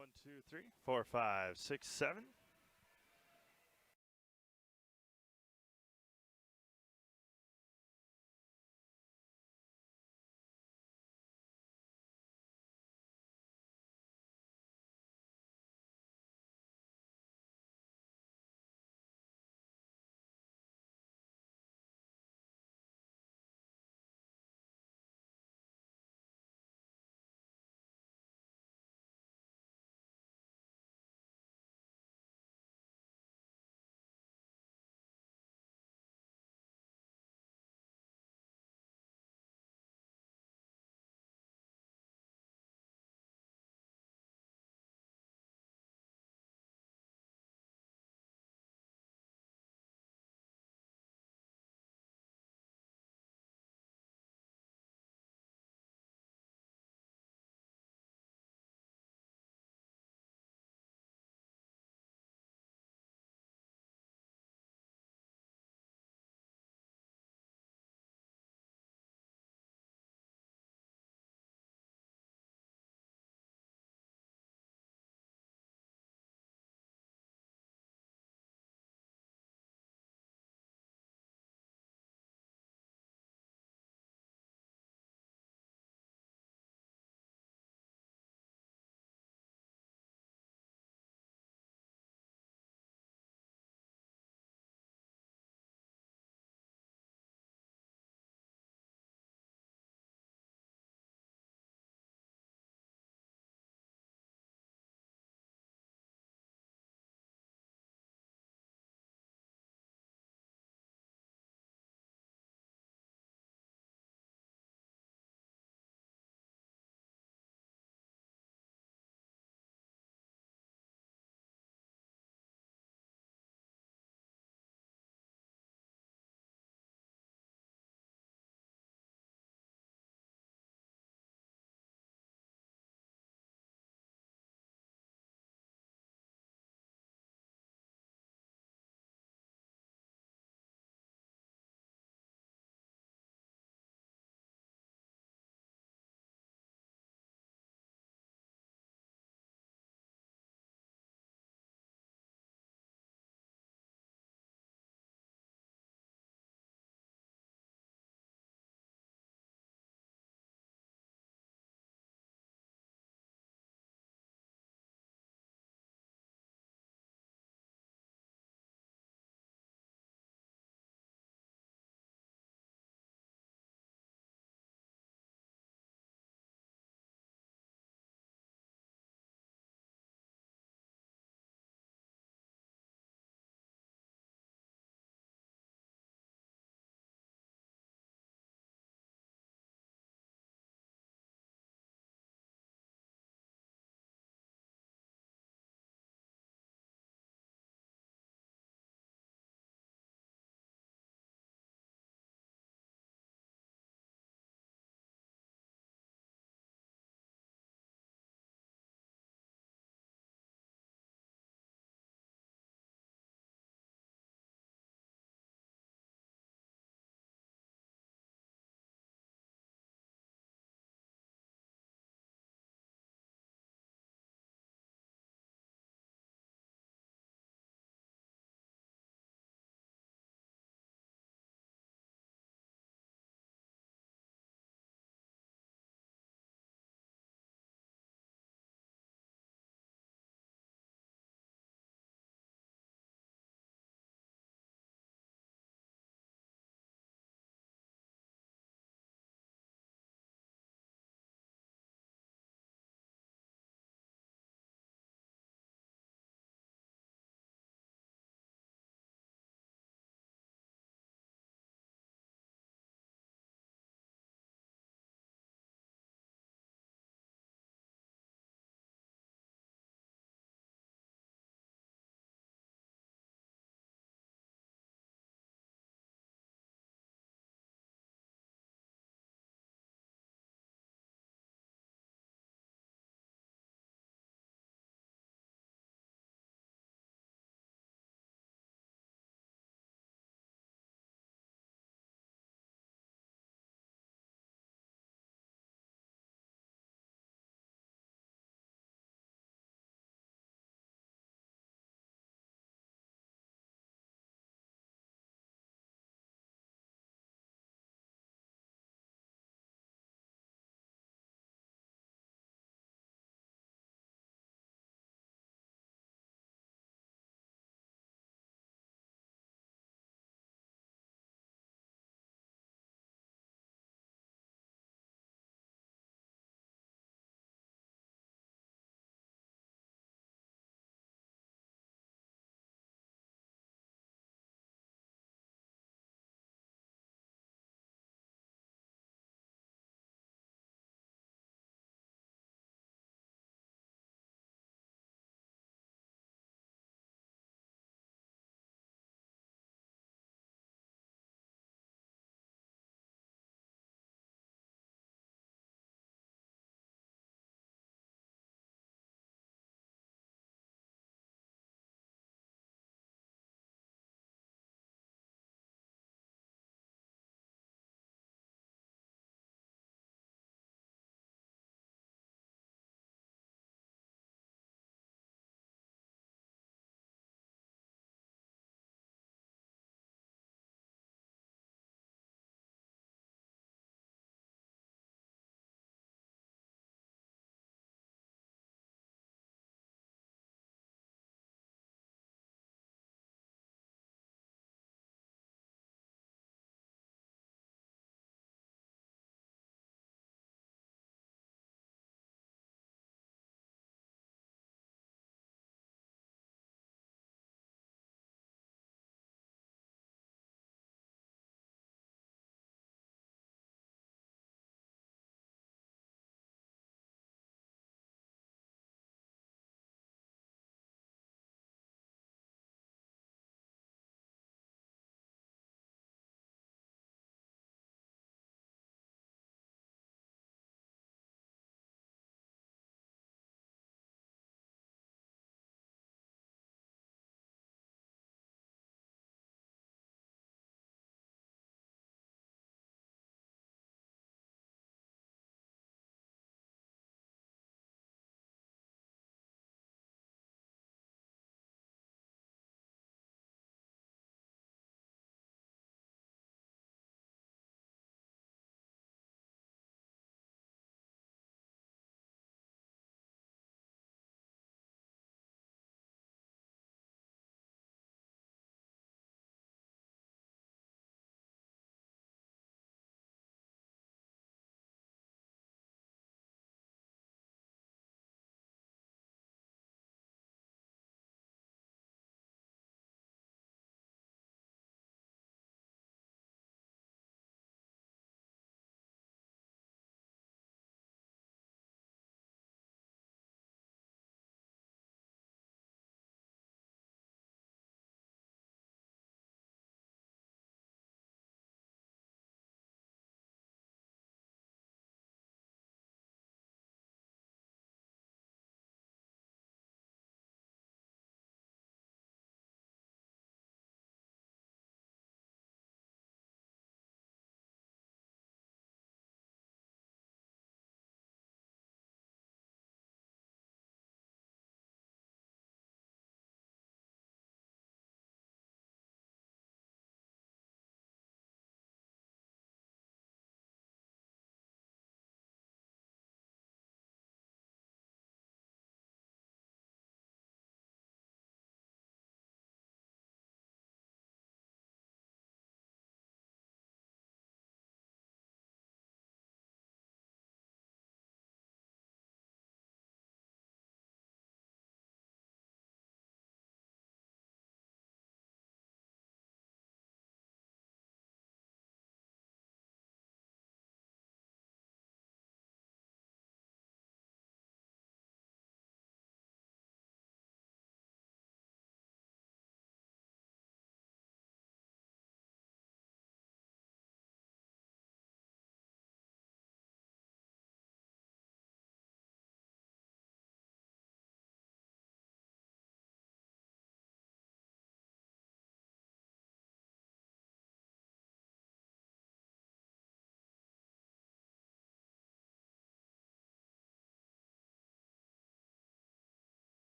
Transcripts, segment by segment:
1, 2, 3, 4, 5, 6, 7.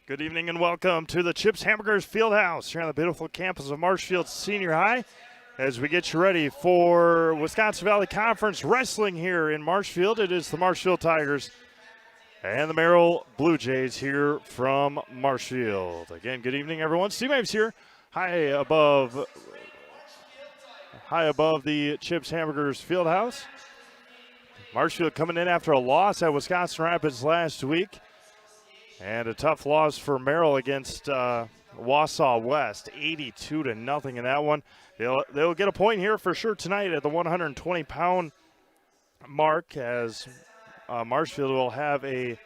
Good evening and welcome to the Chips Hamburgers Fieldhouse here on the beautiful campus of Marshfield Senior High as we get you ready for Wisconsin Valley Conference Wrestling here in Marshfield. It is the Marshfield Tigers and the Merrill Blue Jays here from Marshfield. Again, good evening, everyone. Steve Ames here, high above the Chips Hamburgers Fieldhouse. Marshfield coming in after a loss at Wisconsin Rapids last week. And a tough loss for Merrill against Wausau West, 82-0 in that one. They'll get a point here for sure tonight at the 120-pound mark, as Marshfield will have a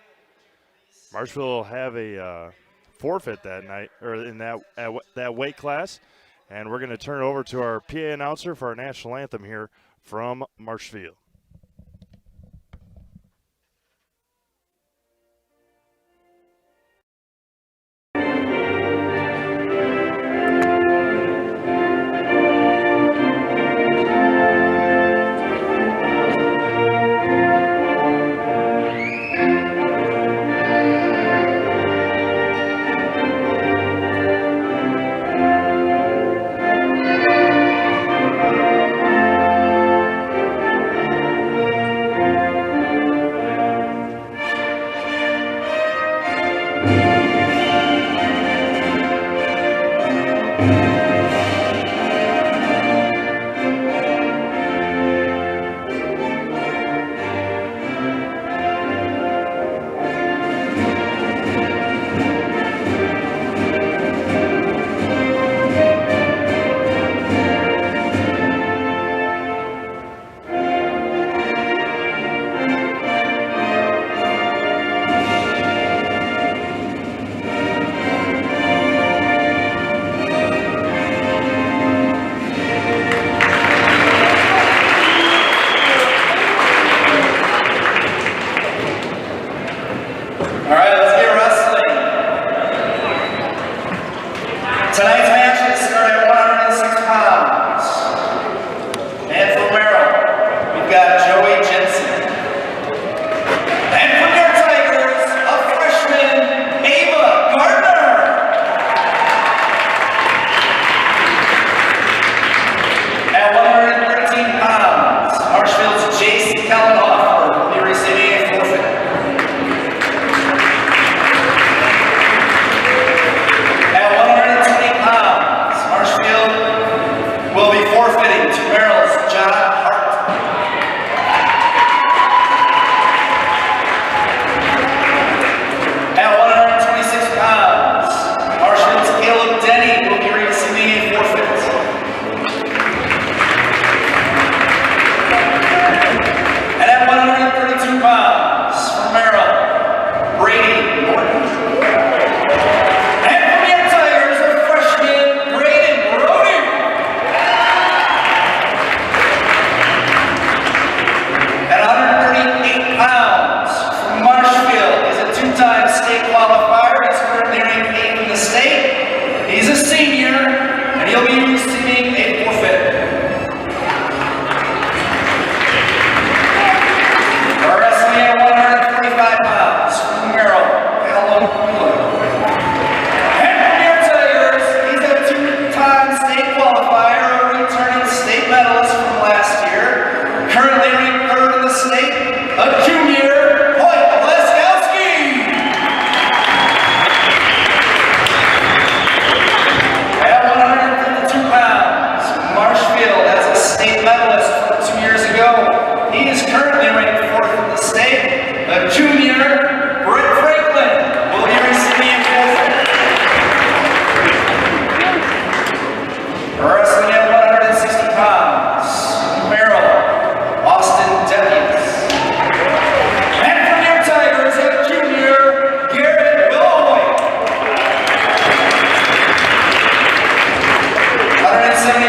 forfeit that night, or in that weight class. And we're going to turn it over to our PA announcer for our national anthem here from Marshfield.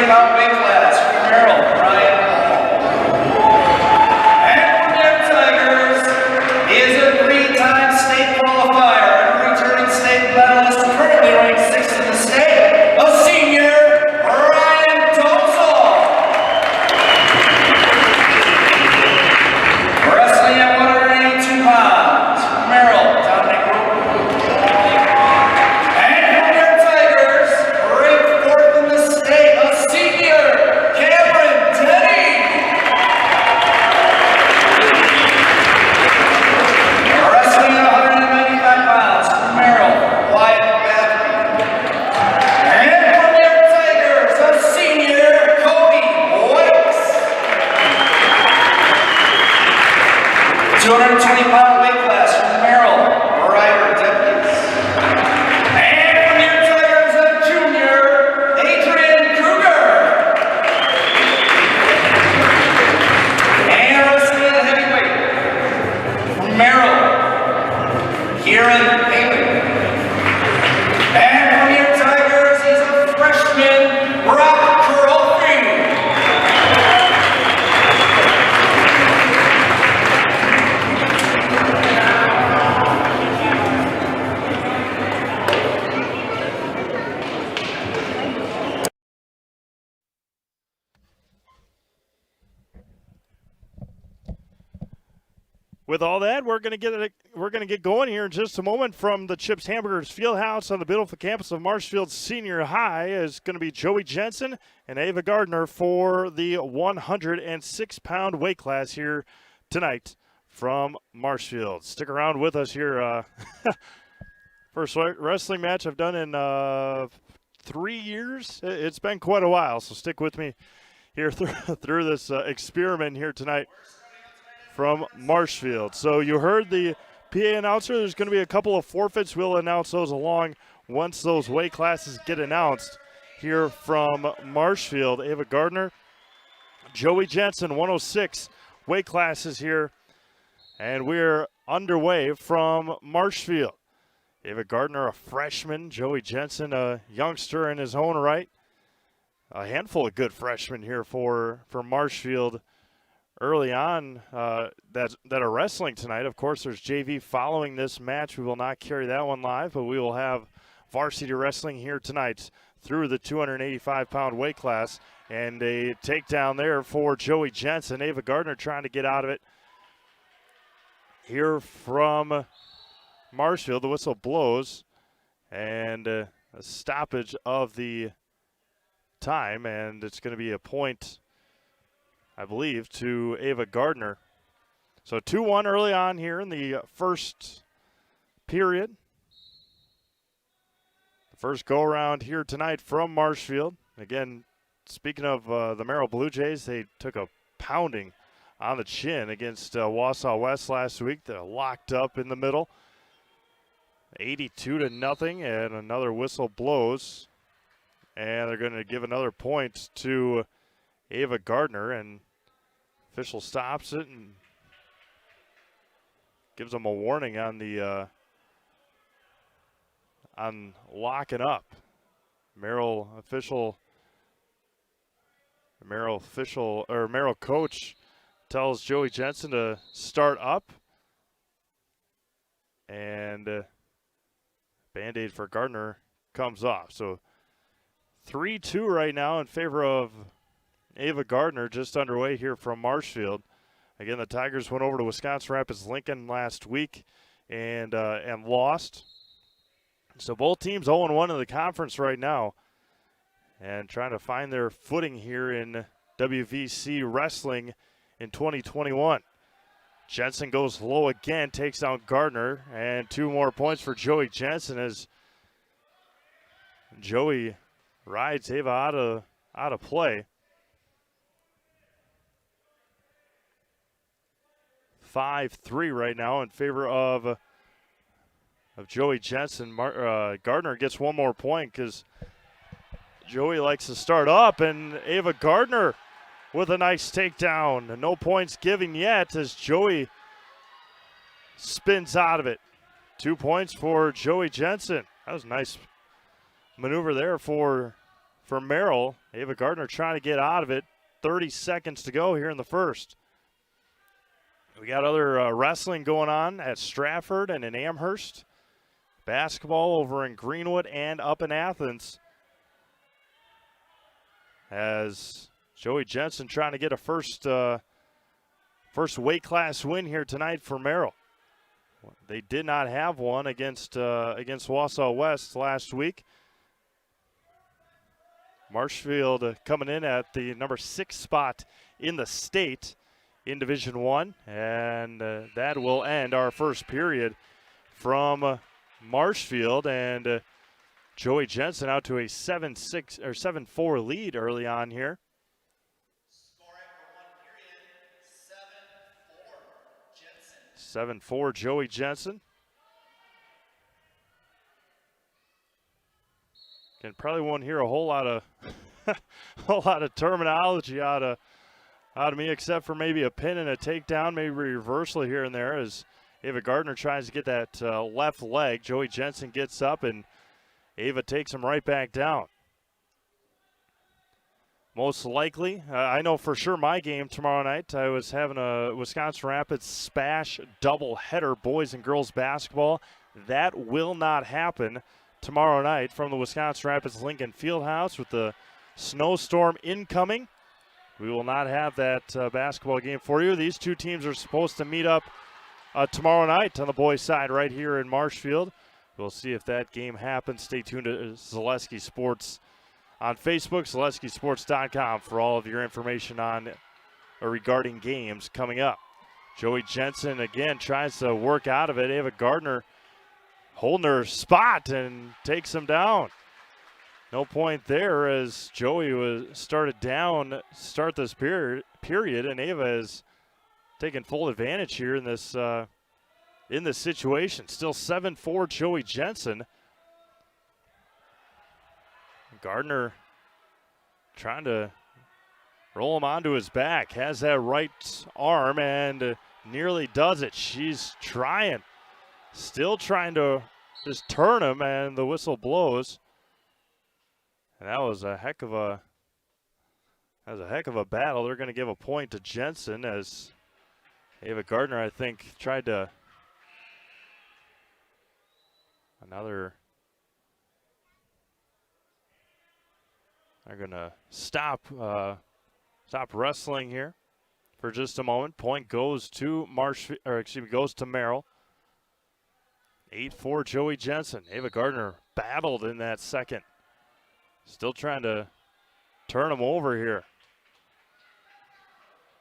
Pound weight class for Merrill, Ryan. And 220-pound weight class from Merrill, Ryder deputies. And from your Tigers, a junior, Adrian Kruger. And wrestling at heavyweight from Merrill, Kieran Haley. And from your Tigers, he's a freshman, Brock Kurofsky. With all that, we're going to get going here in just a moment from the Chips Hamburgers Fieldhouse on the beautiful campus of Marshfield Senior High. Is going to be Joey Jensen and Ava Gardner for the 106-pound weight class here tonight from Marshfield. Stick around with us here. First wrestling match I've done in 3 years. It's been quite a while, so stick with me here through this experiment here tonight from Marshfield. So you heard the PA announcer. There's going to be a couple of forfeits. We'll announce those along once those weight classes get announced here from Marshfield. Ava Gardner, Joey Jensen, 106 weight classes here. And we're underway from Marshfield. Ava Gardner, a freshman. Joey Jensen, a youngster in his own right. A handful of good freshmen here for Marshfield early on that are wrestling tonight. Of course, there's JV following this match. We will not carry that one live, but we will have varsity wrestling here tonight through the 285-pound weight class. And a takedown there for Joey Jensen. Ava Gardner trying to get out of it here from Marshfield. The whistle blows, and a stoppage of the time, and it's going to be a point, I believe, to Ava Gardner. So 2-1 early on here in the first period. The first go-around here tonight from Marshfield. Again, speaking of the Merrill Blue Jays, they took a pounding on the chin against Wausau West last week. They're locked up in the middle. 82-0, and another whistle blows. And they're going to give another point to Ava Gardner, and official stops it and gives them a warning on the on locking up. Merrill coach tells Joey Jensen to start up, and Band-Aid for Gardner comes off. So 3-2 right now in favor of Ava Gardner, just underway here from Marshfield. Again, the Tigers went over to Wisconsin Rapids Lincoln last week and lost. So both teams 0-1 in the conference right now, and trying to find their footing here in WVC wrestling in 2021. Jensen goes low again, takes down Gardner, and 2 more points for Joey Jensen as Joey rides Ava out of play. 5-3 right now in favor of Joey Jensen. Gardner gets 1 more point because Joey likes to start up, and Ava Gardner with a nice takedown. No points given yet as Joey spins out of it. 2 points for Joey Jensen. That was a nice maneuver there for Merrill. Ava Gardner trying to get out of it. 30 seconds to go here in the first. We got other wrestling going on at Stratford and in Amherst. Basketball over in Greenwood and up in Athens. As Joey Jensen trying to get a first weight class win here tonight for Merrill. They did not have one against Wausau West last week. Marshfield coming in at the number 6 spot in the state in Division I, and that will end our first period from Marshfield, and Joey Jensen out to a 7-6 or 7-4 lead early on here. 7-4 Joey Jensen. And probably won't hear a whole lot of terminology out of me, except for maybe a pin and a takedown, maybe reversal here and there as Ava Gardner tries to get that left leg. Joey Jensen gets up and Ava takes him right back down. Most likely, I know for sure my game tomorrow night, I was having a Wisconsin Rapids Spash doubleheader, boys and girls basketball. That will not happen tomorrow night from the Wisconsin Rapids Lincoln Fieldhouse with the snowstorm incoming. We will not have that basketball game for you. These two teams are supposed to meet up tomorrow night on the boys' side right here in Marshfield. We'll see if that game happens. Stay tuned to Zaleski Sports on Facebook, ZaleskiSports.com for all of your information on or regarding games coming up. Joey Jensen again tries to work out of it. Ava Gardner holding her spot and takes him down. No point there as Joey was started down start this period, and Ava has taken full advantage here in this situation. Still 7-4 Joey Jensen. Gardner trying to roll him onto his back. Has that right arm and nearly does it. She's trying. Still trying to just turn him, and the whistle blows. And that was a heck of a battle. They're going to give a point to Jensen as Ava Gardner, I think, tried to They're going to stop wrestling here for just a moment. Point goes to goes to Merrill. 8-4 Joey Jensen. Ava Gardner battled in that second. Still trying to turn him over here.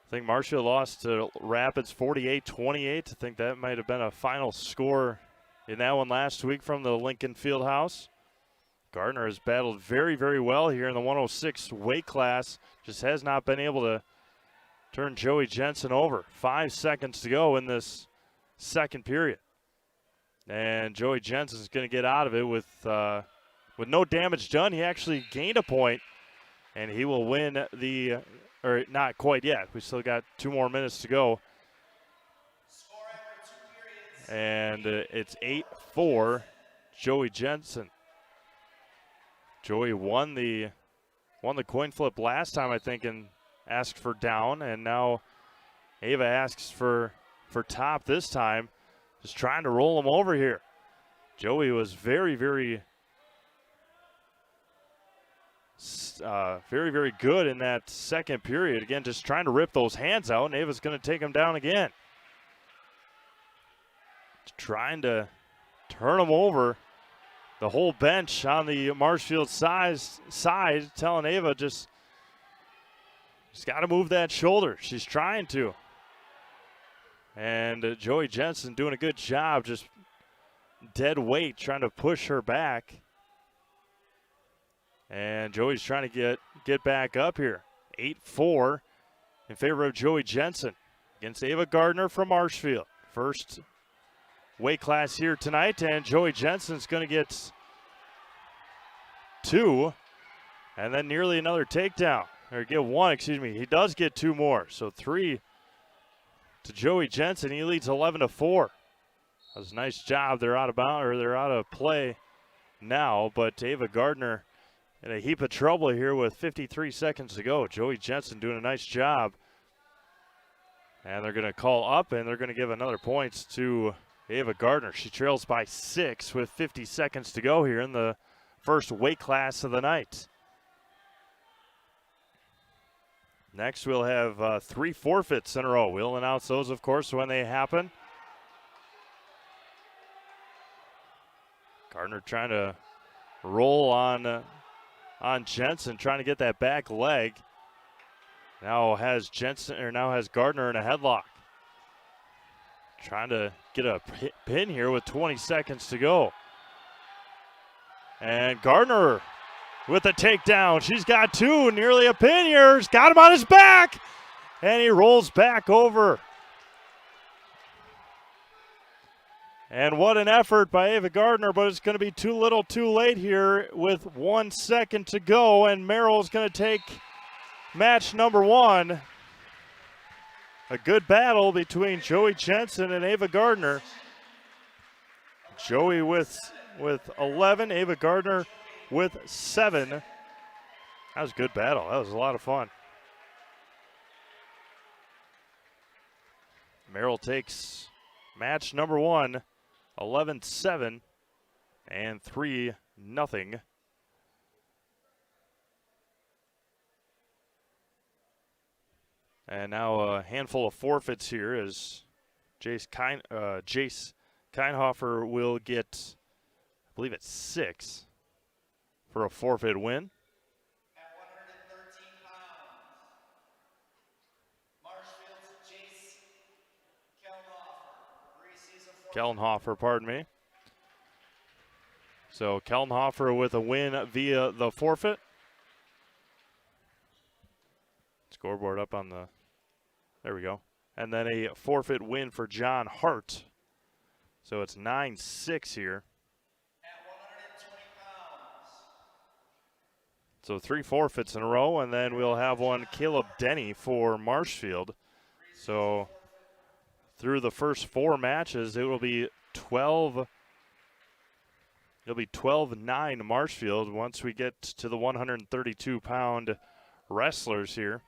I think Marshfield lost to Rapids 48-28. I think that might have been a final score in that one last week from the Lincoln Fieldhouse. Gardner has battled very, very well here in the 106 weight class. Just has not been able to turn Joey Jensen over. 5 seconds to go in this second period. And Joey Jensen is going to get out of it with no damage done. He actually gained a point, and he will win or not quite yet. We still got 2 more minutes to go. And it's 8-4 Joey Jensen. Joey won the coin flip last time, I think, and asked for down, and now Ava asks for top this time. Just trying to roll him over here. Joey was very, very good in that second period. Again, just trying to rip those hands out, and Ava's going to take him down again. Trying to turn him over. The whole bench on the Marshfield side telling Ava just got to move that shoulder. She's trying to. And Joey Jensen doing a good job, just dead weight, trying to push her back. And Joey's trying to get back up here. 8-4 in favor of Joey Jensen against Ava Gardner from Marshfield. First weight class here tonight, and Joey Jensen's going to get 2, and then nearly another takedown. Or get 1, excuse me. He does get 2 more, so 3 to Joey Jensen. He leads 11-4. That was a nice job. They're out of play now, but Ava Gardner in a heap of trouble here with 53 seconds to go. Joey Jensen doing a nice job. And they're going to call up, and they're going to give another points to Ava Gardner. She trails by 6 with 50 seconds to go here in the first weight class of the night. Next, we'll have 3 forfeits in a row. We'll announce those, of course, when they happen. Gardner trying to roll on Jensen, trying to get that back leg. Now has Gardner in a headlock. Trying to get a pin here with 20 seconds to go. And Gardner with a takedown. She's got 2, nearly a pin here. She's got him on his back. And he rolls back over. And what an effort by Ava Gardner, but it's going to be too little too late here with 1 second to go, and Merrill's going to take match number 1. A good battle between Joey Jensen and Ava Gardner. Joey with 11, Ava Gardner with 7. That was a good battle. That was a lot of fun. Merrill takes match number 1, 11-7 and 3-0. And now a handful of forfeits here as Jace Keinhofer will get, I believe it's 6 for a forfeit win. At 113 pounds, Marshfield's Jace Kellenhofer, pardon me. So Kellenhofer with a win via the forfeit. Scoreboard up on the, there we go. And then a forfeit win for John Hart. So it's 9-6 here. At 120 pounds. So 3 forfeits in a row, and then we'll have one Caleb Denny for Marshfield. So through the first 4 matches, it will be 12. It'll be 12-9 Marshfield once we get to the 132-pound wrestlers here.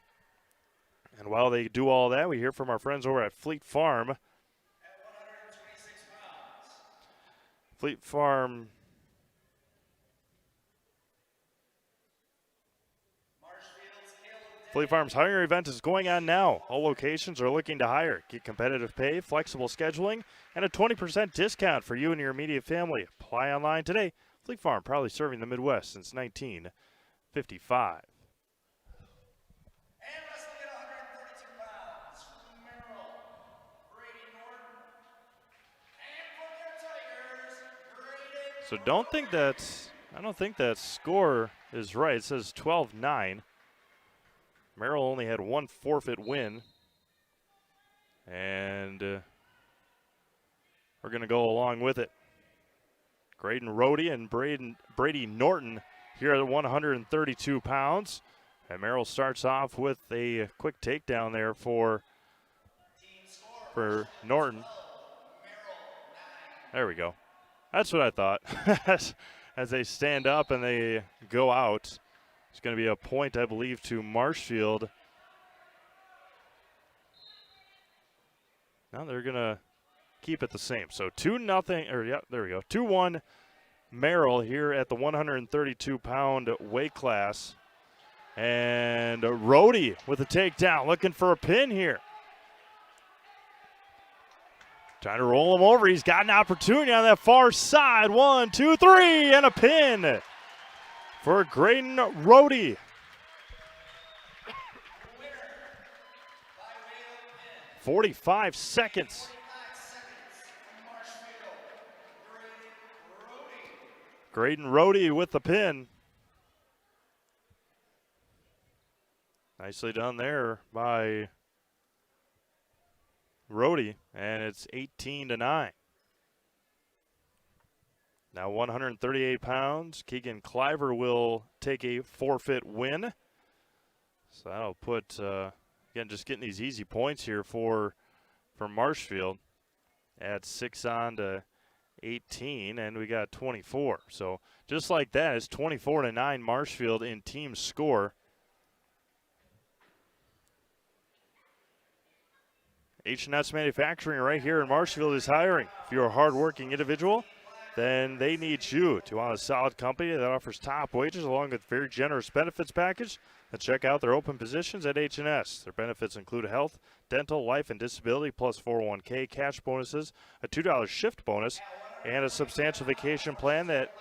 And while they do all that, we hear from our friends over at Fleet Farm. At 126 pounds. Fleet Farm. Fleet Farm's hiring event is going on now. All locations are looking to hire. Get competitive pay, flexible scheduling, and a 20% discount for you and your immediate family. Apply online today. Fleet Farm, proudly serving the Midwest since 1955. And wrestling at 132 pounds from Merrill, Brady Norton. And for their Tigers, Braden. So I don't think that score is right. It says 12-9. Merrill only had 1 forfeit win. And we're going to go along with it. Graydon Rohde and Brady Norton here at 132 pounds. And Merrill starts off with a quick takedown there for Norton. There we go. That's what I thought. As they stand up and they go out. It's going to be a point, I believe, to Marshfield. Now they're going to keep it the same. So 2-0, or yeah, there we go. 2-1 Merrill here at the 132-pound weight class. And Rohde with a takedown, looking for a pin here. Trying to roll him over. He's got an opportunity on that far side. 1, 2, 3, and a pin for Graydon Rohde. 45 seconds. Graydon Rohde with the pin. Nicely done there by Rohde, and it's 18-9. Now 138 pounds. Keegan Cliver will take a forfeit win. So that'll put, again, just getting these easy points here for Marshfield. Add 6 on to 18, and we got 24. So just like that, it's 24-9 Marshfield in team score. H&S Manufacturing right here in Marshfield is hiring. If you're a hardworking individual, then they need you to want a solid company that offers top wages along with very generous benefits package. Then check out their open positions at H&S. Their benefits include health, dental, life, and disability, plus 401k, cash bonuses, a $2 shift bonus, and a substantial vacation plan that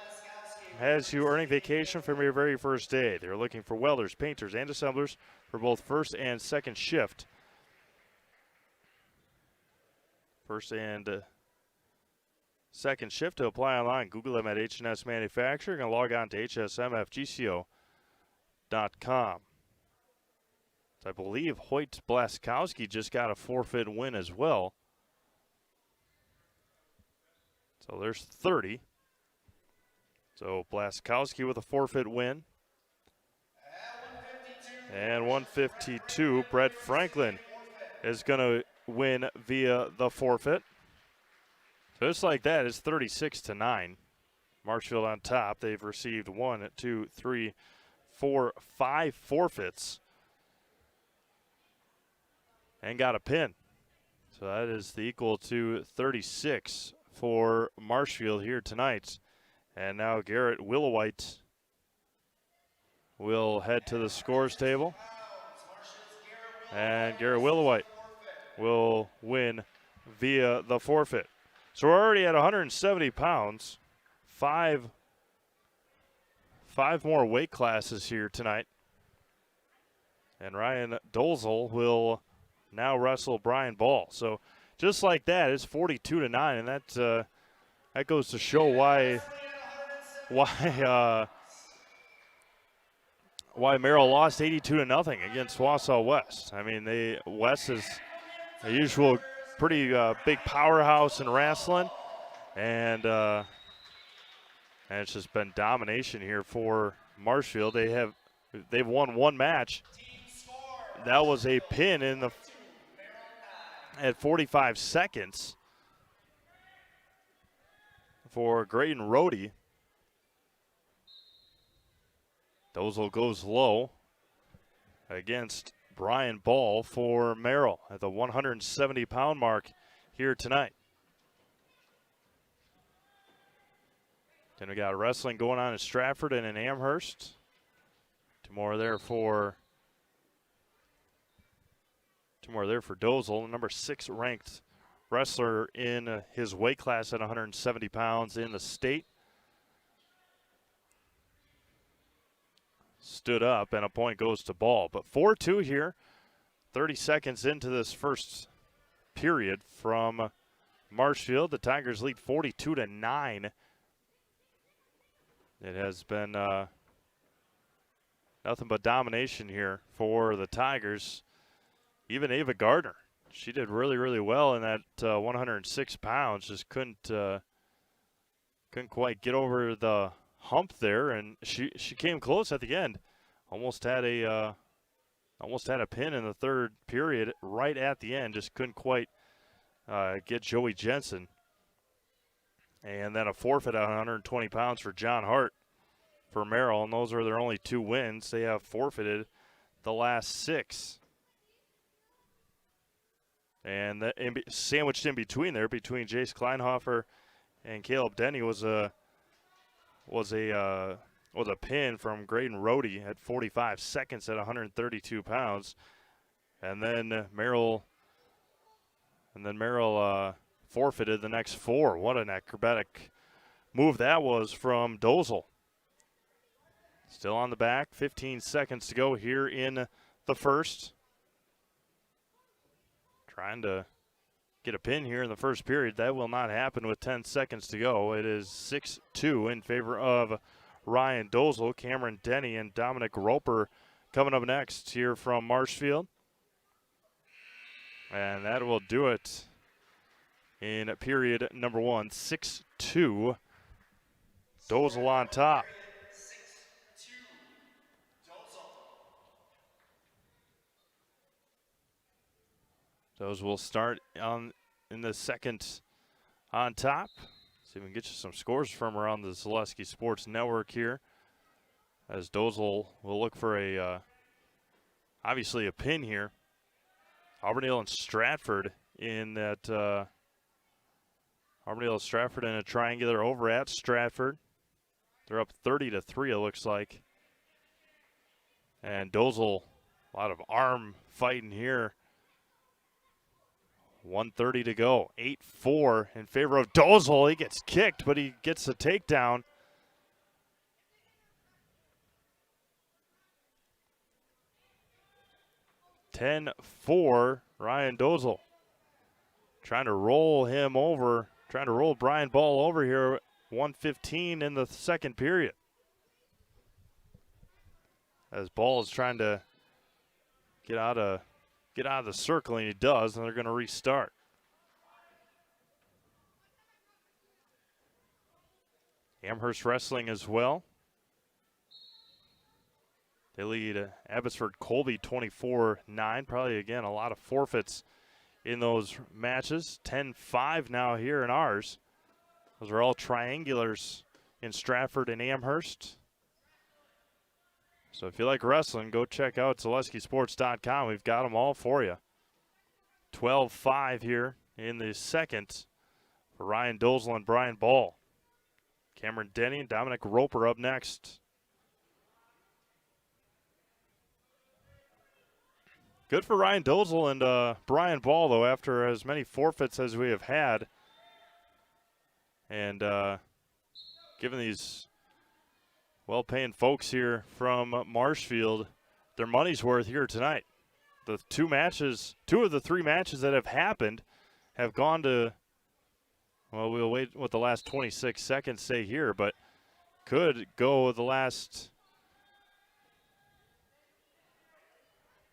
has you earning vacation from your very first day. They're looking for welders, painters, and assemblers for both first and second shift. First and second shift. To apply online, Google them at H&S Manufacturing and log on to hsmfgco.com. So I believe Hoyt Blaskowski just got a forfeit win as well. So there's 30. So Blaskowski with a forfeit win. And 152, Brett Franklin is going to win via the forfeit. So just like that, it's 36-9. Marshfield on top. They've received 1, 2, 3, 4, 5 forfeits and got a pin. So that is the equal to 36 for Marshfield here tonight. And now Garrett Willowhite will head to the scores table. And Garrett Willowhite will win via the forfeit. So we're already at 170 pounds. Five more weight classes here tonight. And Ryan Dolzel will now wrestle Brian Ball. So just like that, it's 42-9, and that goes to show why Merrill lost 82-0 against Wausau West. I mean, West is a usual pretty big powerhouse in wrestling, and it's just been domination here for Marshfield. They've won one match. That was a pin at 45 seconds for Graydon Rohde. Dozel goes low against Brian Ball for Merrill at the 170-pound mark here tonight. Then we got wrestling going on in Stratford and in Amherst. Two more there for Dozel, the number 6 ranked wrestler in his weight class at 170 pounds in the state. Stood up, and a point goes to Ball. But 4-2 here, 30 seconds into this first period from Marshfield. The Tigers lead 42-9. It has been nothing but domination here for the Tigers. Even Ava Gardner, she did really, really well in that 106 pounds. Just couldn't quite get over the hump there, and she came close at the end. Almost had a pin in the third period right at the end. Just couldn't quite get Joey Jensen. And then a forfeit at 120 pounds for John Hart for Merrill, and those are their only 2 wins. They have forfeited the last 6. And sandwiched in between there, between Jace Kleinhofer and Caleb Denny, was a pin from Graydon Rohde at 45 seconds at 132 pounds, and then Merrill forfeited the next 4. What an acrobatic move that was from Dozel. Still on the back, 15 seconds to go here in the first. Trying to get a pin here in the first period. That will not happen with 10 seconds to go. It is 6-2 in favor of Ryan Dozel. Cameron Denny and Dominic Roper coming up next here from Marshfield. And that will do it in period number 1. 6-2. Dozel on top. Those will start in the second on top. See if we can get you some scores from around the Zaleski Sports Network here. As Dozel will look for obviously a pin here. Auburndale and Stratford in that. Auburndale and Stratford in a triangular over at Stratford. They're up 30-3, it looks like. And Dozel, a lot of arm fighting here. 1:30 to go. 8-4 in favor of Dozel. He gets kicked, but he gets the takedown. (10-4) Ryan Dozel. Trying to roll him over. Trying to roll Brian Ball over here. 1:15 in the second period. As Ball is trying to get out of the circle, and he does, and they're going to restart. Amherst Wrestling as well. They lead Abbotsford Colby 24-9. Probably, again, a lot of forfeits in those matches. 10-5 now here in ours. Those are all triangulars in Stratford and Amherst. So if you like wrestling, go check out ZaleskiSports.com. We've got them all for you. 12-5 here in the second for Ryan Dozel and Brian Ball. Cameron Denny and Dominic Roper up next. Good for Ryan Dozel and Brian Ball, though, after as many forfeits as we have had. And given these well-paying folks here from Marshfield their money's worth here tonight. The two of the three matches that have happened have gone to, well, we'll wait what the last 26 seconds say here, but could go the last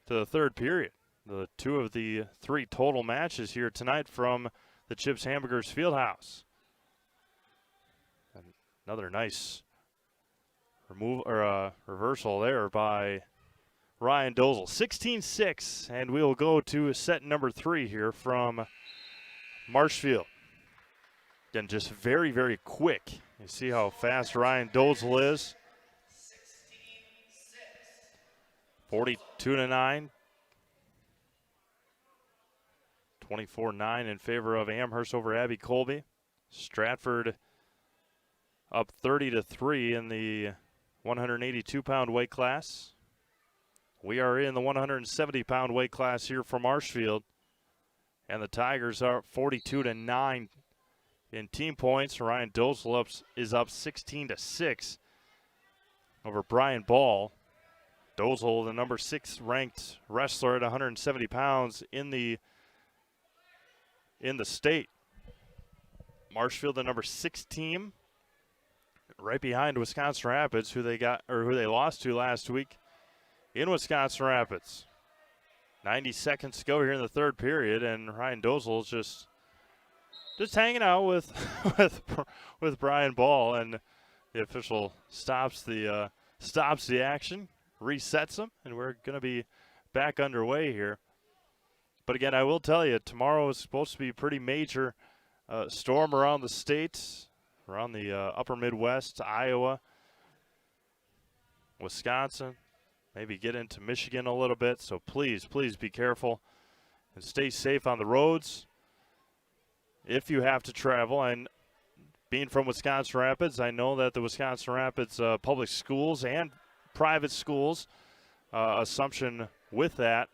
to the third period. The two of the three total matches here tonight from the Chips Hamburgers Fieldhouse. Another nice reversal there by Ryan Dozel. 16-6, and we will go to set number 3 here from Marshfield. Again, just very, very quick. You see how fast Ryan Dozel is. 42-9. 24-9 in favor of Amherst over Abbey Colby. Stratford up 30-3 in the 182-pound weight class. We are in the 170-pound weight class here for Marshfield. And the Tigers are 42-9 in team points. Ryan Dozel is up 16-6 over Brian Ball. Dozel, the number 6 ranked wrestler at 170 pounds in the state. Marshfield, the number 6 team, right behind Wisconsin Rapids, who they lost to last week in Wisconsin Rapids. 90 seconds to go here in the third period, and Ryan Dozel is just hanging out with with Brian Ball, and the official stops the action, resets him, and we're going to be back underway here. But again, I will tell you, tomorrow is supposed to be a pretty major storm around the state, around the upper Midwest, Iowa, Wisconsin, maybe get into Michigan a little bit. So please, please be careful and stay safe on the roads if you have to travel. And being from Wisconsin Rapids, I know that the Wisconsin Rapids public schools and private schools, assumption with that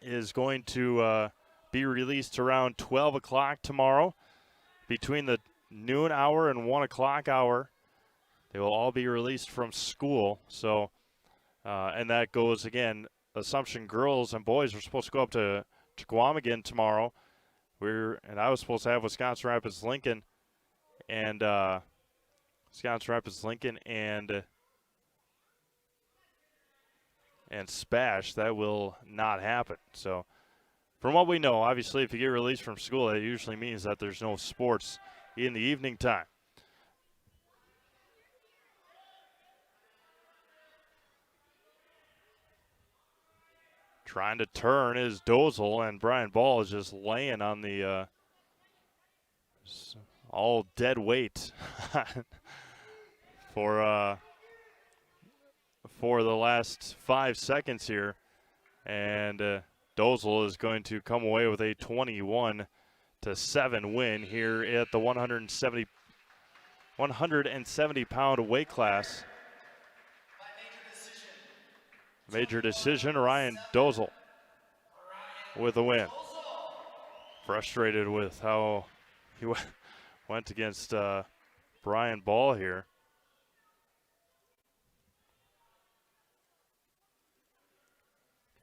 is going to be released around 12 o'clock tomorrow. Between the noon hour and 1 o'clock hour, they will all be released from school. So, and that goes, again, Assumption girls and boys are supposed to go up to Chequamegon tomorrow. I was supposed to have Wisconsin Rapids Lincoln and Spash. That will not happen. So from what we know, obviously if you get released from school, that usually means that there's no sports in the evening time. Trying to turn is Dozel, and Brian Ball is just laying on the all dead weight for the last 5 seconds here. And Dozel is going to come away with a 21-7 win here at the 170-pound weight class. Major decision, Ryan Dozel with the win. Frustrated with how he went against Brian Ball here.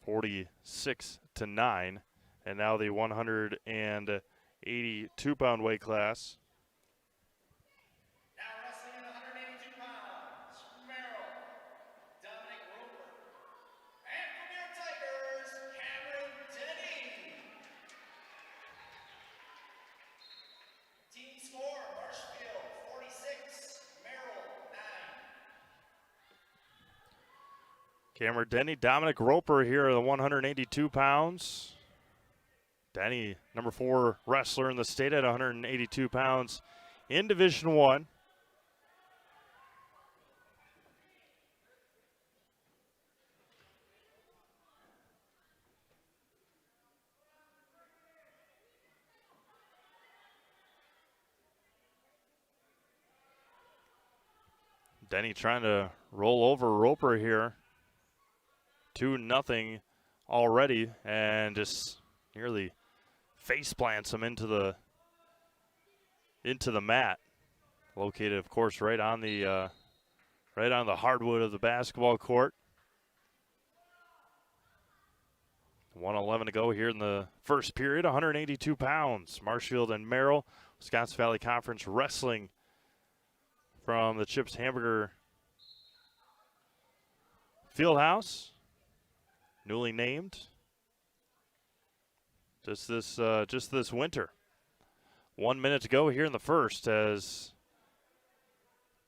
$46-9, and now the 182-pound weight class. Now wrestling at 182 pounds, from Merrill, Dominic Roper. And from your Tigers, Cameron Denny. Team score, Marshfield 46, Cameron Denny, Dominic Roper here at the 182 pounds. Denny, number 4 wrestler in the state at 182 pounds in Division I. Denny trying to roll over Roper here. 2-0 already, and just nearly face plants him into the mat. Located, of course, right on the hardwood of the basketball court. 1:11 to go here in the first period. 182 pounds. Marshfield and Merrill, Wisconsin Valley Conference Wrestling from the Chips Hamburger Fieldhouse. Newly named just this winter. 1 minute to go here in the first as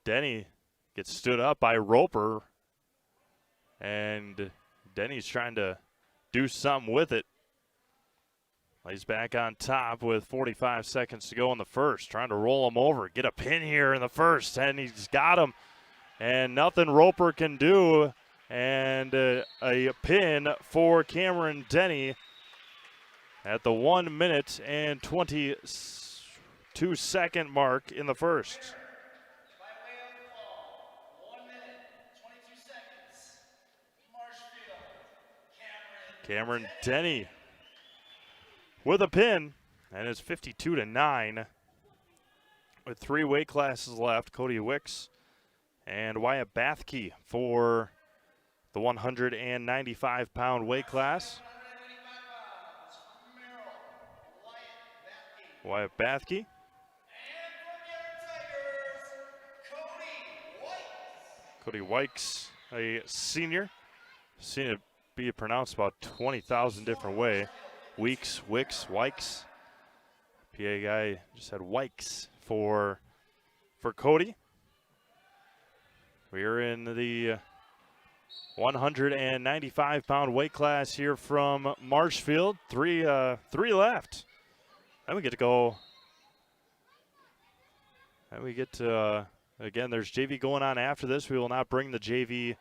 Denny gets stood up by Roper, and Denny's trying to do something with it. He's back on top with 45 seconds to go in the first, trying to roll him over, get a pin here in the first, and he's got him, and nothing Roper can do. And a pin for Cameron Denny at the 1 minute and 22 second mark in the first. By way of fall, 1 minute, 22 seconds. Marshfield, Cameron Denny with a pin, and it's 52-9 with 3 weight classes left. Cody Wicks and Wyatt Bathke for the 195-pound weight class. Wyatt Bathke. Cody Wikes, a senior. Seen it be pronounced about 20,000 different ways. Weeks, Wicks, Wikes. PA guy just had Wikes for Cody. We are in the 195-pound weight class here from Marshfield. Three left. Then we get to go. Then we get to, again, there's JV going on after this. We will not bring the JV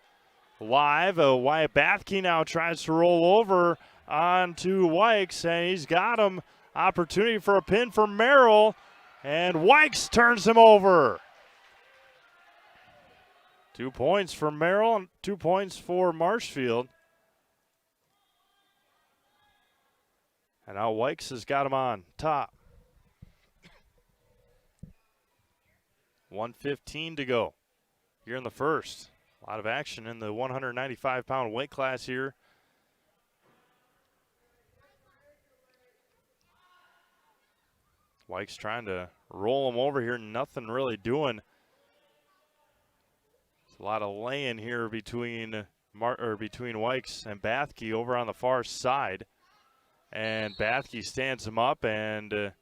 live. Wyatt Bathke now tries to roll over onto Wikes, and he's got him. Opportunity for a pin for Merrill, and Wikes turns him over. 2 points for Merrill and 2 points for Marshfield. And now Wikes has got him on top. 1:15 to go here in the first. A lot of action in the 195-pound weight class here. Wikes trying to roll him over here. Nothing really doing. A lot of laying here between Wikes and Bathke over on the far side. And Bathke stands him up, and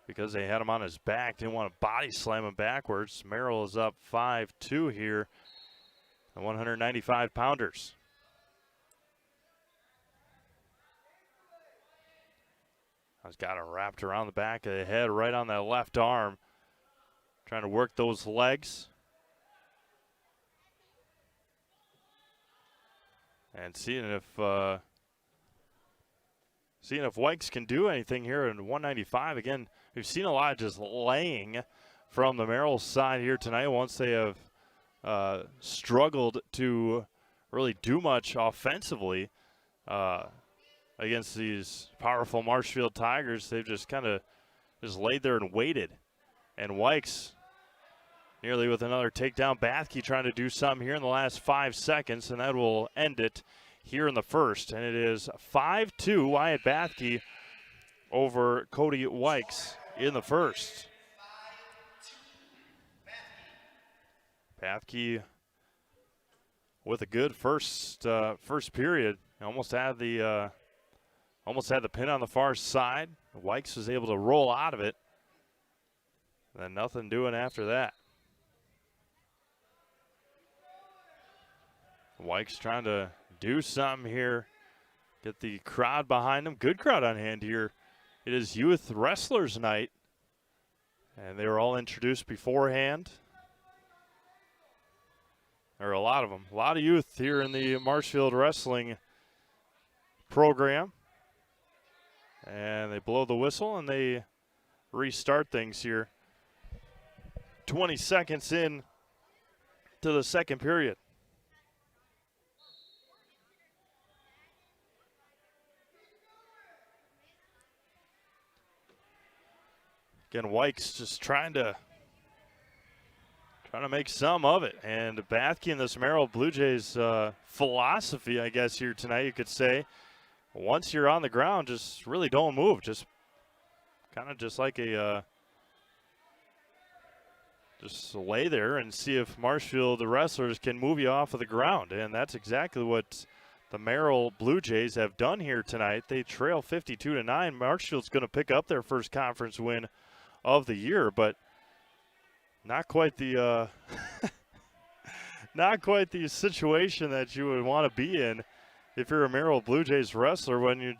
because they had him on his back, didn't want to body slam him backwards. Merrill is up 5-2 here, the 195-pounders. He's got him wrapped around the back of the head, right on that left arm. Trying to work those legs. And seeing if Wikes can do anything here in 195. Again, we've seen a lot of just laying from the Merrill side here tonight once they have struggled to really do much offensively against these powerful Marshfield Tigers. They've just kind of just laid there and waited. And Wikes nearly with another takedown. Bathke trying to do something here in the last 5 seconds, and that will end it here in the first. And it is 5-2 Wyatt Bathke over Cody Wikes in the first. Bathke with a good first period. Almost had the pin on the far side. Wikes was able to roll out of it. Then nothing doing after that. Wyke's trying to do something here. Get the crowd behind them. Good crowd on hand here. It is Youth Wrestlers Night. And they were all introduced beforehand. There are a lot of them. A lot of youth here in the Marshfield Wrestling program. And they blow the whistle and they restart things here. 20 seconds in to the second period. Again, Wyke's just trying to make some of it. And Bathke and this Merrill Blue Jays philosophy, I guess, here tonight, you could say, once you're on the ground, just really don't move. Just kind of just like a just lay there and see if Marshfield, the wrestlers, can move you off of the ground. And that's exactly what the Merrill Blue Jays have done here tonight. They trail 52-9. Marshfield's going to pick up their first conference win of the year, but not quite the not quite the situation that you would want to be in if you're a Merrill Blue Jays wrestler, when you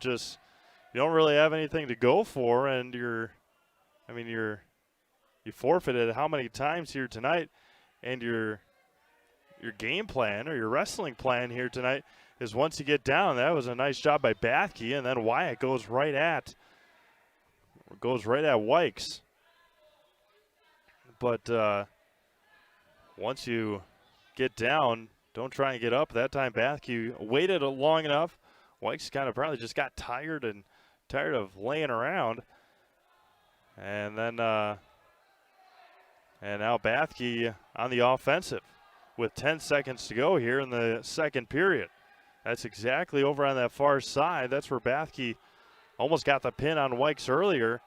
don't really have anything to go for, and you forfeited how many times here tonight, and your game plan or your wrestling plan here tonight is once you get down. That was a nice job by Bathke, and then Wyatt goes right at Wykes. But once you get down, don't try and get up. That time Bathke waited long enough. Wykes kind of probably just got tired of laying around. And then and now Bathke on the offensive with 10 seconds to go here in the second period. That's exactly over on that far side. That's where Bathke almost got the pin on Wykes earlier.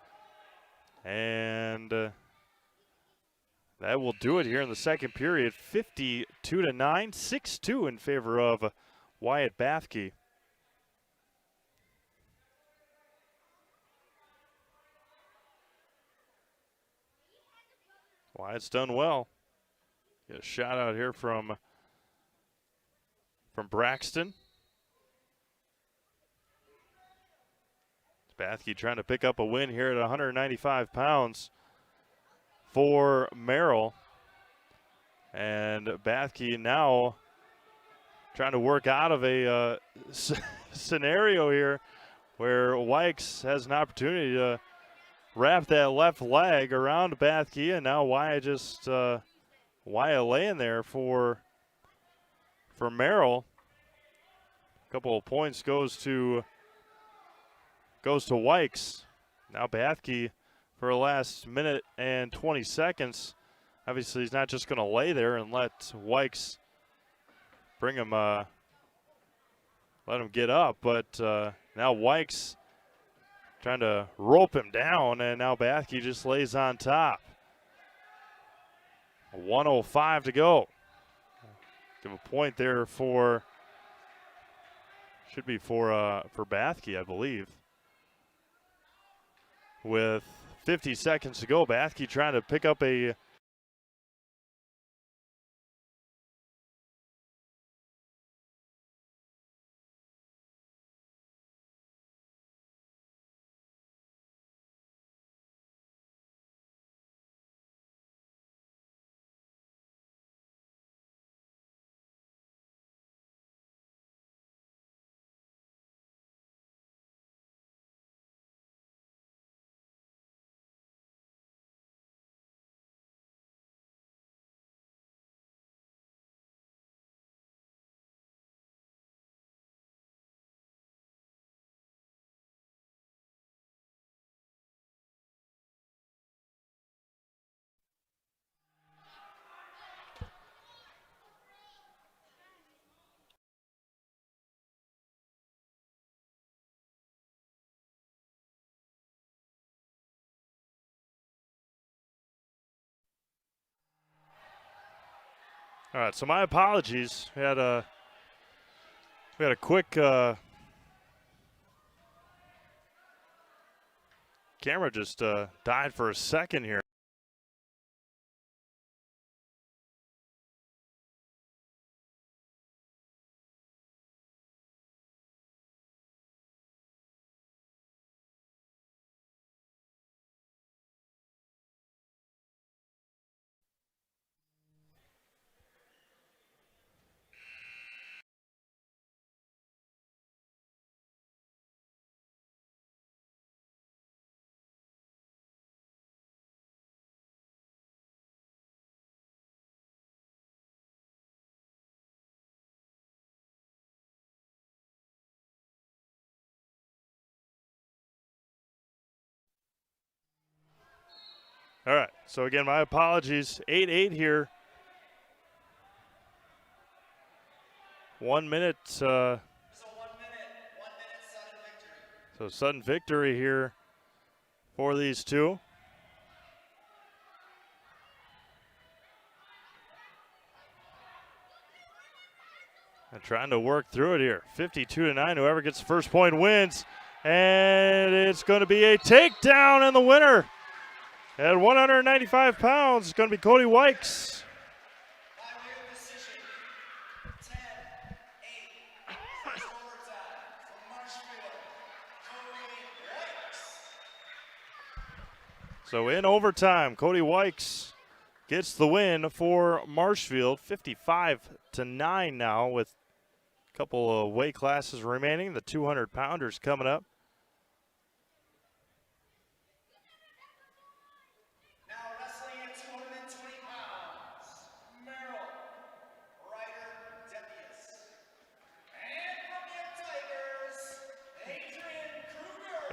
And that will do it here in the second period. 52-9, 6-2 in favor of Wyatt Bathke. Wyatt's done well. Get a shout out here from Braxton. Bathke trying to pick up a win here at 195 pounds for Merrill. And Bathke now trying to work out of a scenario here where Wykes has an opportunity to wrap that left leg around Bathke, and now Wyatt just Wyatt laying there for Merrill. A couple of points goes to Wykes. Now Bathke for the last minute and 20 seconds. Obviously, he's not just going to lay there and let Wykes let him get up, but now Wykes trying to rope him down, and now Bathke just lays on top. 1:05 to go. Give a point there should be for Bathke, I believe. With 50 seconds to go, Bathke trying to pick up a All right, so my apologies. We had a quick camera just died for a second here. All right, so again, my apologies. 8-8 here. 1 minute. So sudden victory here for these two. And trying to work through it here. 52-9. Whoever gets the first point wins. And it's going to be a takedown, and the winner at 195 pounds is going to be Cody Wykes. So in overtime, Cody Wykes gets the win for Marshfield, 55-9 now, with a couple of weight classes remaining. The 200-pounders coming up. Now wrestling at 220 pounds, Merrill, Ryder Depius. And from the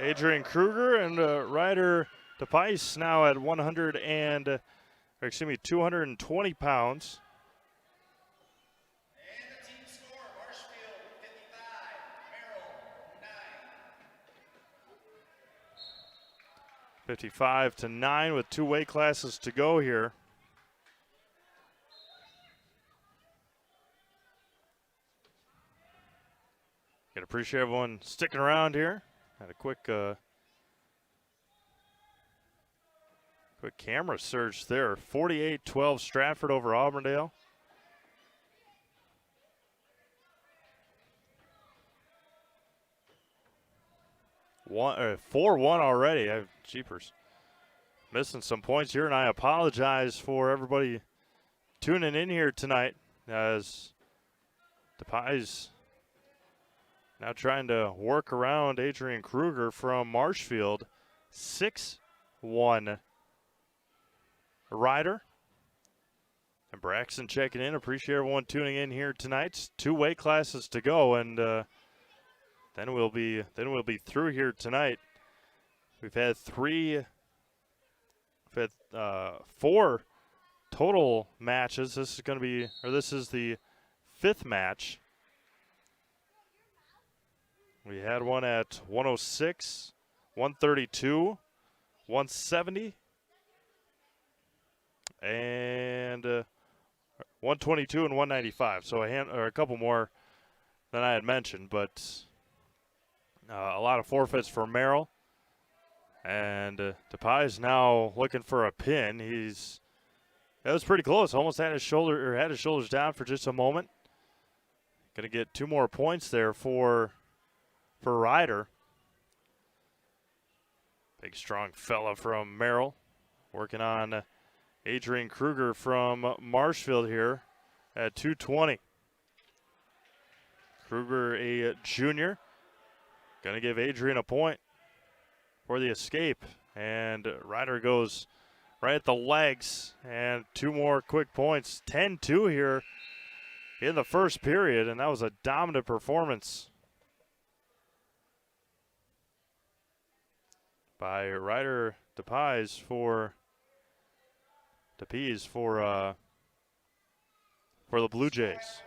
Tigers, Adrian Kruger and Ryder DePice now at 220 pounds. And the team score, Marshfield 55, Merrill 9. 55-9 with 2 weight classes to go here. Gotta appreciate everyone sticking around here. Had a quick camera search there. 48-12 Stratford over Auburndale. One 4-1 already. Jeepers. Missing some points here, and I apologize for everybody tuning in here tonight as DePies now trying to work around Adrian Kruger from Marshfield. 6-1 Ryder. And Braxton checking in. Appreciate everyone tuning in here tonight. 2 weight classes to go, and then we'll be through here tonight. We've had 4 total matches. This is the 5th match. We had one at 106, 132, 170, and 122 and 195. So a couple more than I had mentioned, but a lot of forfeits for Merrill. And DePies now looking for a pin. That was pretty close. Almost had his shoulders down for just a moment. Going to get 2 more points there for Ryder. Big strong fella from Merrill working on Adrian Kruger from Marshfield here at 220. Kruger, a junior, going to give Adrian a point for the escape. And Ryder goes right at the legs, and 2 more quick points. 10-2 here in the first period, and that was a dominant performance by Ryder DePies for the Blue Jays.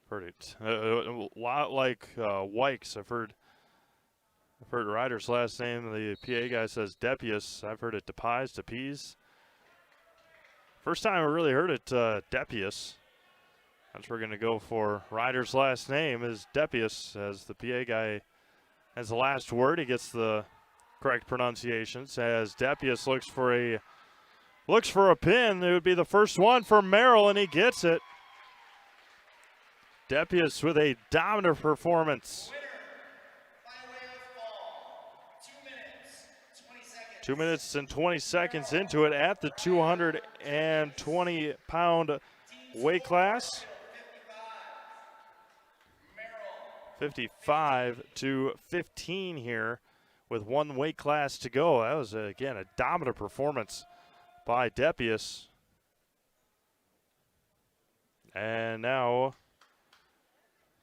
Heard it. A lot like Wykes. I've heard Ryder's last name. The PA guy says Depius. I've heard it DePies. First time I really heard it Depius. That's what we're going to go for. Ryder's last name is Depius, as the PA guy has the last word. He gets the correct pronunciations. As Depius looks for a pin. It would be the first one for Merrill, and he gets it. Depius with a dominant performance. Winner, by way of fall, 2 minutes, 20 seconds. 2 minutes and 20 seconds into it at the 220-pound weight class. 55-15 here with 1 weight class to go. That was, again, a dominant performance by Depius. And now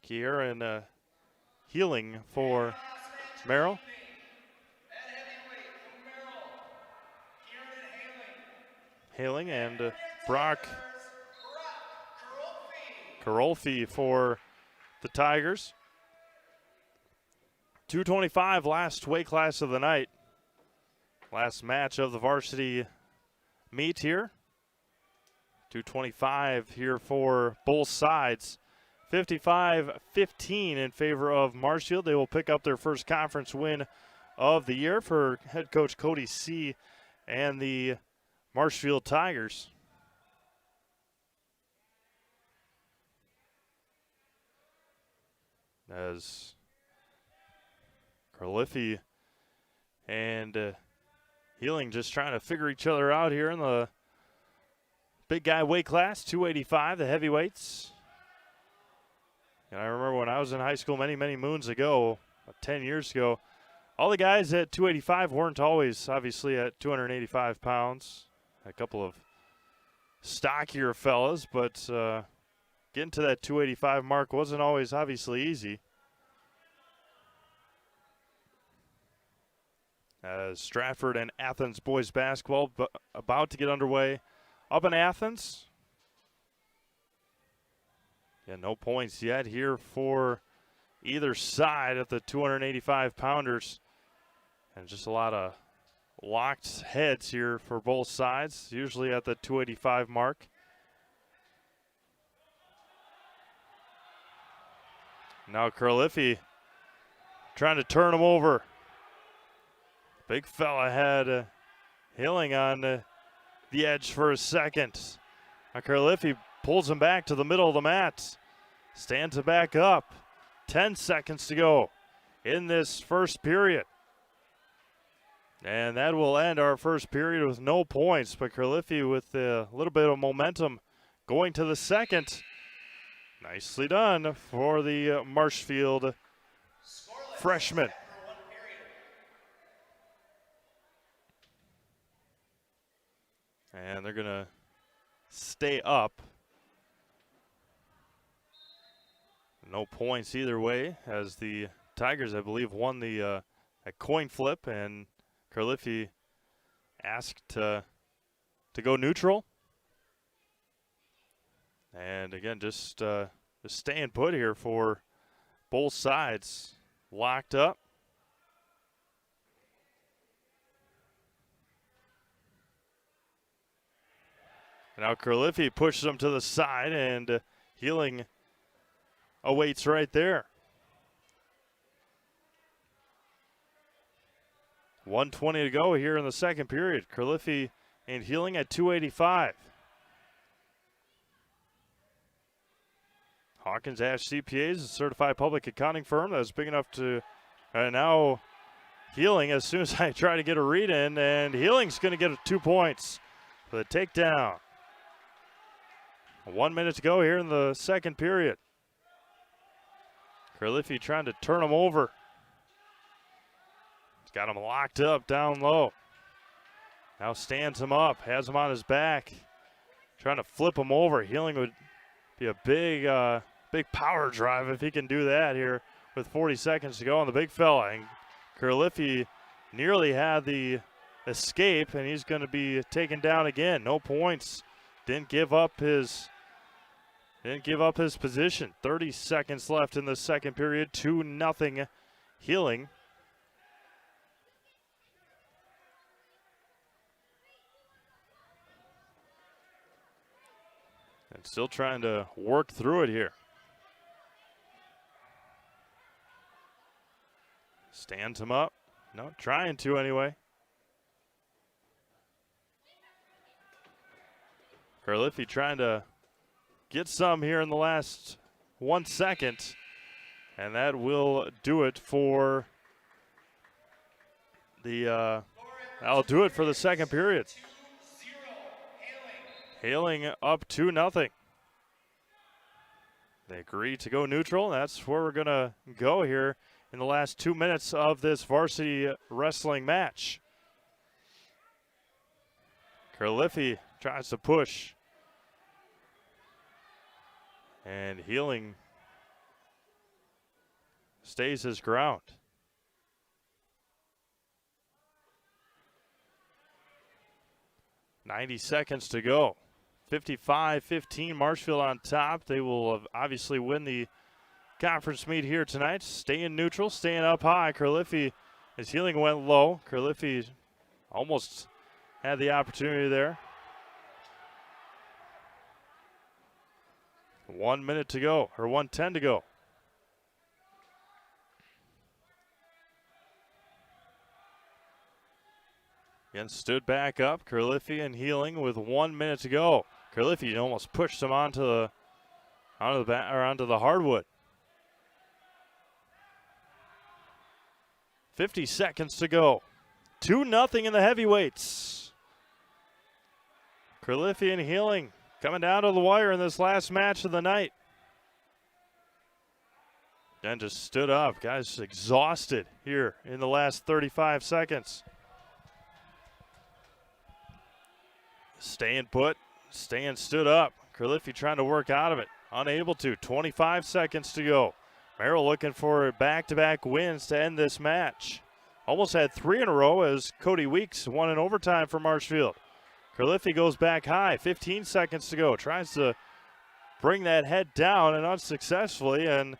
Kieran Healing for Merrill. Hailing and Brock Karolfi for the Tigers. 225, last weight class of the night. Last match of the varsity meet here. 225 here for both sides. 55-15 in favor of Marshfield. They will pick up their first conference win of the year for head coach Cody C. and the Marshfield Tigers. As Carliffy and Healing just trying to figure each other out here in the big guy weight class, 285, the heavyweights. And I remember when I was in high school many, many moons ago, 10 years ago, all the guys at 285 weren't always obviously at 285 pounds. A couple of stockier fellas, but getting to that 285 mark wasn't always obviously easy. As Stratford and Athens boys basketball about to get underway up in Athens. Yeah, no points yet here for either side at the 285-pounders. And just a lot of locked heads here for both sides, usually at the 285 mark. Now Carliffy trying to turn him over. Big fella had Healing on the edge for a second. Now Carliffy pulls him back to the middle of the mat. Stands it back up. 10 seconds to go in this first period. And that will end our first period with no points. But Carliffy with a little bit of momentum going to the second. Nicely done for the Marshfield freshman. And they're going to stay up. No points either way, as the Tigers, I believe, won the a coin flip, and Carliffy asked to go neutral. And again, just staying put here for both sides. Locked up. Now Carliffy pushes him to the side, and Healing awaits right there. 1:20 to go here in the second period. Carliffy and Healing at 285. Hawkins Ash CPAs, a certified public accounting firm that was big enough to now Healing as soon as I try to get a read in, and Healing's going to get 2 points for the takedown. 1 minute to go here in the second period. Carliffy trying to turn him over. He's got him locked up down low. Now stands him up, has him on his back. Trying to flip him over. Healing would be a big power drive if he can do that here with 40 seconds to go on the big fella. And Carliffy nearly had the escape, and he's going to be taken down again. No points. Didn't give up his position. 30 seconds left in the second period. 2-0 Healing. And still trying to work through it here. Stands him up. No, trying to anyway. Carliffy trying to get some here in the last 1 second. And that will do it for the that'll do it for the second period. Healing up 2-0. They agree to go neutral. That's where we're going to go here in the last 2 minutes of this varsity wrestling match. Carliffy tries to push. And Healing stays his ground. .90 seconds to go. 55-15, Marshfield on top. They will obviously win the conference meet here tonight. Staying neutral, staying up high. Carliffy, his healing went low. Carliffy almost had the opportunity there. 1 minute to go, or 1:10 to go. Again, stood back up. Carliffy and Healing with 1 minute to go. Carliffy almost pushed him onto the hardwood. 50 seconds to go. 2-0 in the heavyweights. Carliffy and Healing coming down to the wire in this last match of the night. Then just stood up. Guys exhausted here in the last 35 seconds. Staying put, staying stood up. Carliffy trying to work out of it. Unable to. 25 seconds to go. Merrill looking for back-to-back wins to end this match. Almost had 3 in a row as Cody Weeks won in overtime for Marshfield. Carliffy goes back high. 15 seconds to go. Tries to bring that head down and unsuccessfully. And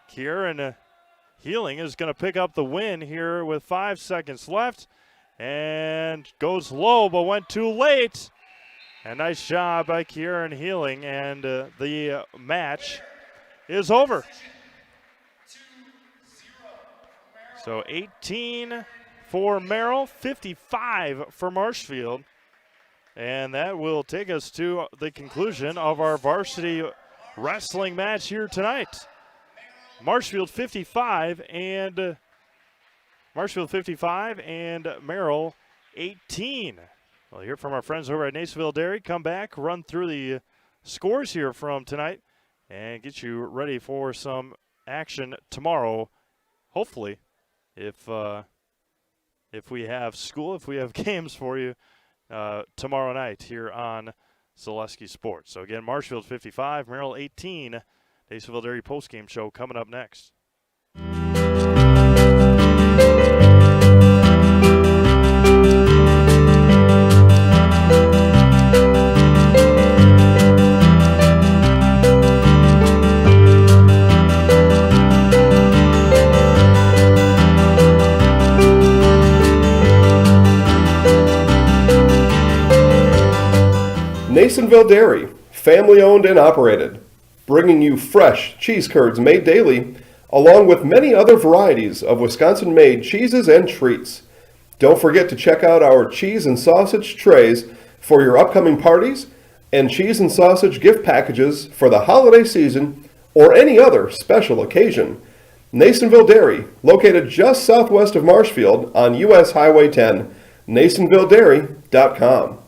Kieran Healing is going to pick up the win here with 5 seconds left. And goes low, but went too late. And nice job by Kieran Healing, and the match is over. So 18 for Merrill, 55 for Marshfield. And that will take us to the conclusion of our varsity wrestling match here tonight. Marshfield 55 and Merrill 18. We'll hear from our friends over at Nasonville Dairy. Come back, run through the scores here from tonight, and get you ready for some action tomorrow. Hopefully, if we have school, if we have games for you tomorrow night here on Zaleski Sports. So again, Marshfield 55, Merrill 18. Nasonville Dairy postgame show coming up next. Nasonville Dairy, family owned and operated, bringing you fresh cheese curds made daily, along with many other varieties of Wisconsin-made cheeses and treats. Don't forget to check out our cheese and sausage trays for your upcoming parties and cheese and sausage gift packages for the holiday season or any other special occasion. Nasonville Dairy, located just southwest of Marshfield on US Highway 10, NasonvilleDairy.com.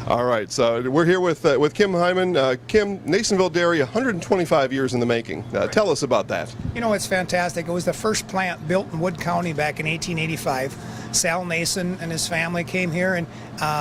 All right, so we're here with Kim Hyman. Kim, Nasonville Dairy, 125 years in the making. Tell us about that. You know, it's fantastic. It was the first plant built in Wood County back in 1885. Sal Nason and his family came here, and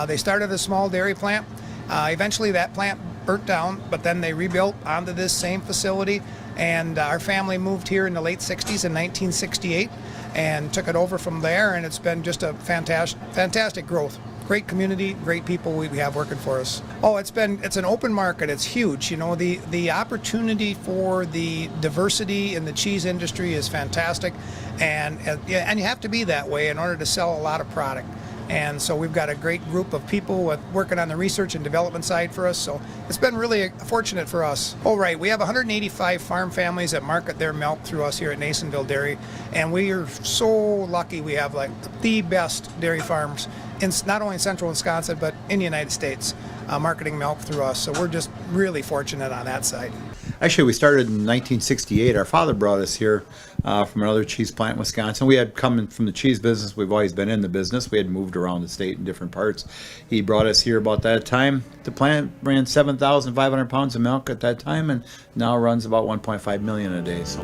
they started a small dairy plant. Eventually that plant burnt down, but then they rebuilt onto this same facility, and our family moved here in the late 60s in 1968 and took it over from there, and it's been just a fantastic growth. Great community, great people we have working for us. Oh, it's an open market. It's huge. You know, the opportunity for the diversity in the cheese industry is fantastic, and you have to be that way in order to sell a lot of product. And so we've got a great group of people working on the research and development side for us. So it's been really fortunate for us. Oh, right. We have 185 farm families that market their milk through us here at Nasonville Dairy. And we are so lucky we have like the best dairy farms in not only in central Wisconsin, but in the United States, marketing milk through us. So we're just really fortunate on that side. Actually, we started in 1968. Our father brought us here from another cheese plant in Wisconsin. We had come from the cheese business. We've always been in the business. We had moved around the state in different parts. He brought us here about that time. The plant ran 7,500 pounds of milk at that time, and now runs about 1.5 million a day. So.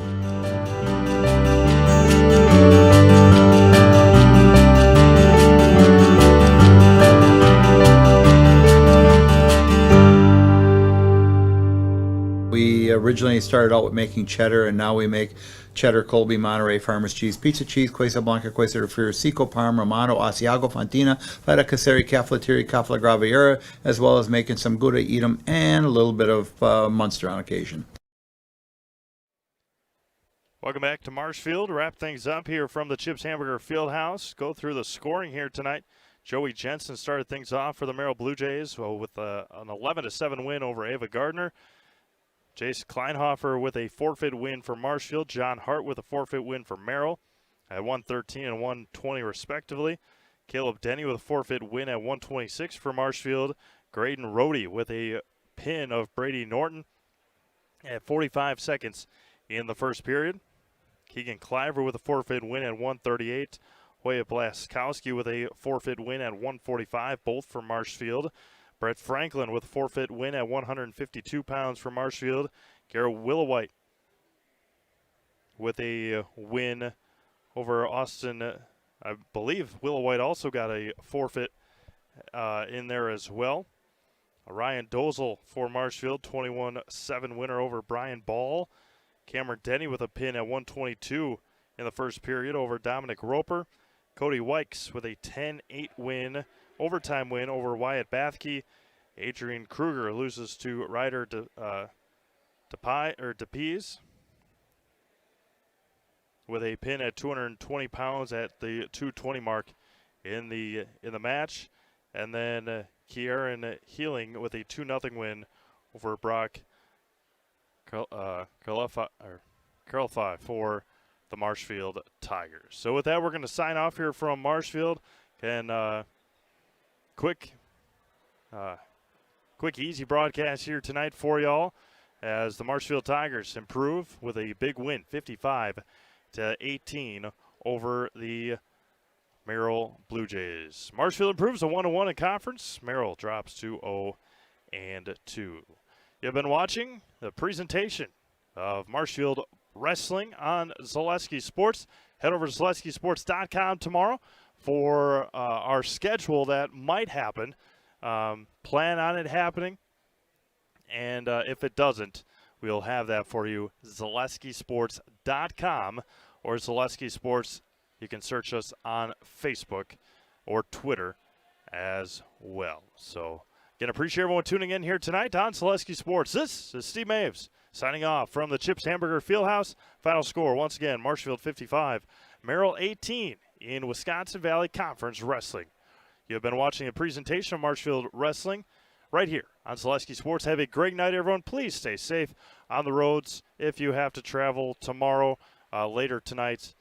We originally started out with making cheddar, and now we make cheddar, Colby, Monterey, Farmers cheese, pizza cheese, Quesa Blanca, Quesa de Friar, Seco, Parma, Romano, Asiago, Fontina, Feta Caseri, Cafflettieri, Cafla Graviera, as well as making some Gouda Edam and a little bit of Munster on occasion. Welcome back to Marshfield. Wrap things up here from the Chips Hamburger Fieldhouse. Go through the scoring here tonight. Joey Jensen started things off for the Merrill Blue Jays with an 11-7 win over Ava Gardner. Jace Kleinhofer with a forfeit win for Marshfield. John Hart with a forfeit win for Merrill at 113 and 120 respectively. Caleb Denny with a forfeit win at 126 for Marshfield. Graydon Rohde with a pin of Brady Norton at 45 seconds in the first period. Keegan Cliver with a forfeit win at 138. Hoya Blaskowski with a forfeit win at 145, both for Marshfield. Brett Franklin with a forfeit win at 152 pounds for Marshfield. Garrett Willowhite with a win over Austin. I believe Willowhite also got a forfeit in there as well. Ryan Dozel for Marshfield, 21-7 winner over Brian Ball. Cameron Denny with a pin at 122 in the first period over Dominic Roper. Cody Wykes with a 10-8 win, overtime win over Wyatt Bathke. Adrian Kruger loses to Ryder DePease with a pin at 220 pounds at the 220 mark in the match. And then Kieran Healing with a 2-0 win over Brock Carlify for the Marshfield Tigers. So with that, we're going to sign off here from Marshfield. And quick, easy broadcast here tonight for y'all as the Marshfield Tigers improve with a big win, 55-18 over the Merrill Blue Jays. Marshfield improves to 1-1 in conference. Merrill drops to 0-2. You've been watching the presentation of Marshfield Wrestling on Zaleski Sports. Head over to ZaleskiSports.com tomorrow for our schedule that might happen. Plan on it happening. And if it doesn't, we'll have that for you. ZaleskiSports.com or Zaleski Sports. You can search us on Facebook or Twitter as well. So, again, appreciate everyone tuning in here tonight on Zaleski Sports. This is Steve Maves signing off from the Chips Hamburger Fieldhouse. Final score, once again, Marshfield 55, Merrill 18 in Wisconsin Valley Conference Wrestling. You have been watching a presentation of Marshfield Wrestling right here on Zaleski Sports. Have a great night, everyone. Please stay safe on the roads if you have to travel tomorrow, later tonight,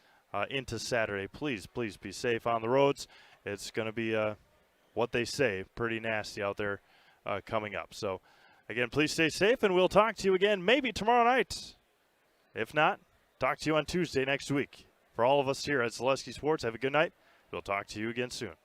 into Saturday. Please be safe on the roads. It's going to be, what they say, pretty nasty out there coming up. So, again, please stay safe, and we'll talk to you again maybe tomorrow night. If not, talk to you on Tuesday next week. For all of us here at Zaleski Sports, have a good night. We'll talk to you again soon.